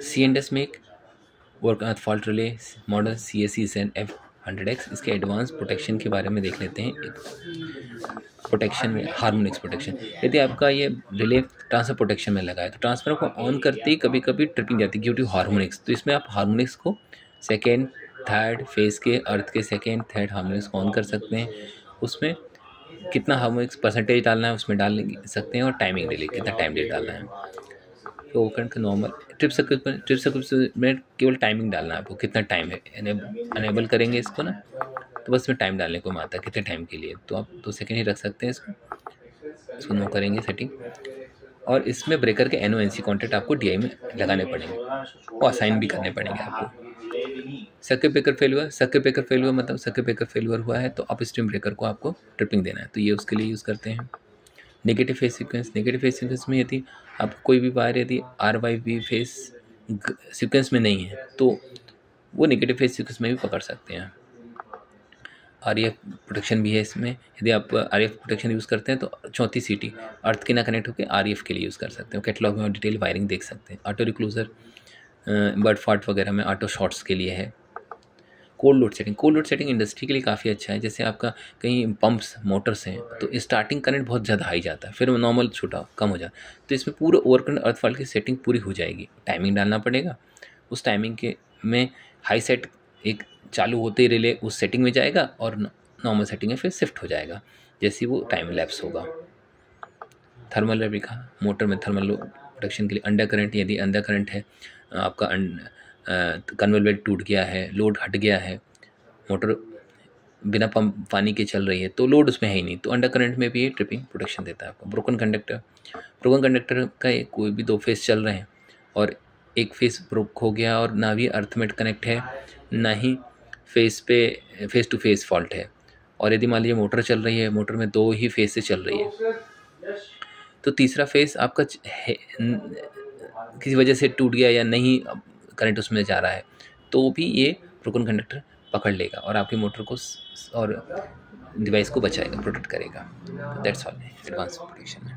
C&S में work अर्थ fault relay model CSE Zen F100X, इसके advance protection के बारे में देख लेते हैं। प्रोटेक्शन में हार्मोनिक्स प्रोटेक्शन, यदि आपका ये रिले ट्रांसफर प्रोटेक्शन में लगा है तो ट्रांसफर को ऑन करते ही कभी कभी ट्रिपिंग जाती है ड्यू टू हार्मोनिक्स। तो इसमें आप हार्मोनिक्स को सेकेंड थर्ड फेज के अर्थ के सेकेंड थर्ड हार्मोनिक्स को ऑन कर सकते हैं। उसमें कितना हार्मोनिक्स परसेंटेज डालना है उसमें डाल सकते हैं, और टाइमिंग डिले कितना टाइम डिले डालना है। तो ओवरकरंट का नॉर्मल ट्रिप सर्किट में केवल टाइमिंग डालना है आपको, कितना टाइम है अनेबल करेंगे इसको ना, तो बस में टाइम डालने को आता है कितने टाइम के लिए, तो आप 2 सेकेंड ही रख सकते हैं इसको नो करेंगे सेटिंग। और इसमें ब्रेकर के NONC कॉन्टैक्ट आपको DI में लगाने पड़ेंगे, वो असाइन भी करने पड़ेंगे आपको। सर्किट ब्रेकर फेल हुआ मतलब सर्किट ब्रेकर फेलियर हुआ है तो अप स्ट्रीम ब्रेकर को आपको ट्रिपिंग देना है, तो ये उसके लिए यूज़ करते हैं। नेगेटिव फेज सीक्वेंस में यदि आप कोई भी वायर यदि RYB फेज सीक्वेंस में नहीं है तो वो नेगेटिव फेज सीक्वेंस में भी पकड़ सकते हैं। RF प्रोटेक्शन भी है इसमें, यदि आप RF प्रोटेक्शन यूज़ करते हैं तो 34 CT अर्थ के ना कनेक्ट होकर RF के लिए यूज़ कर सकते हो। कैटलॉग में डिटेल वायरिंग देख सकते हैं। ऑटो रिक्लूजर बर्ड फॉट वगैरह में ऑटो शॉट्स के लिए है। कोल्ड लोड सेटिंग इंडस्ट्री के लिए काफ़ी अच्छा है। जैसे आपका कहीं पंप्स मोटर्स हैं तो स्टार्टिंग करंट बहुत ज़्यादा हाई जाता है, फिर नॉर्मल छोटा कम हो जाता है, तो इसमें पूरा ओवरकरंट अर्थ फॉल्ट की सेटिंग पूरी हो जाएगी। टाइमिंग डालना पड़ेगा, उस टाइमिंग के में हाई सेट एक चालू होते ही रिले उस सेटिंग में जाएगा और नॉर्मल सेटिंग में फिर शिफ्ट हो जाएगा जैसे वो टाइम लैप्स होगा। थर्मल रेप्लिका मोटर में थर्मल प्रोटेक्शन के लिए अंडर करंट, यदि अंडर करंट है आपका कन्वेयर बेल्ट टूट गया है, लोड हट गया है, मोटर बिना पंप पानी के चल रही है तो लोड उसमें है ही नहीं, तो अंडर करंट में भी ये ट्रिपिंग प्रोटेक्शन देता है आपको। ब्रोकन कंडक्टर का कोई भी 2 फेस चल रहे हैं और एक फेस ब्रोक हो गया और ना भी अर्थ में कनेक्ट है ना ही फेस टू फेस फॉल्ट है, और यदि मान लीजिए मोटर चल रही है, मोटर में 2 ही फेस से चल रही है तो तीसरा फेस आपका किसी वजह से टूट गया या नहीं करंट उसमें जा रहा है तो भी ये ब्रोकन कंडक्टर पकड़ लेगा और आपकी मोटर को और डिवाइस को बचाएगा, प्रोटेक्ट करेगा। दैट्स ऑल एडवांस प्रोटेक्शन में।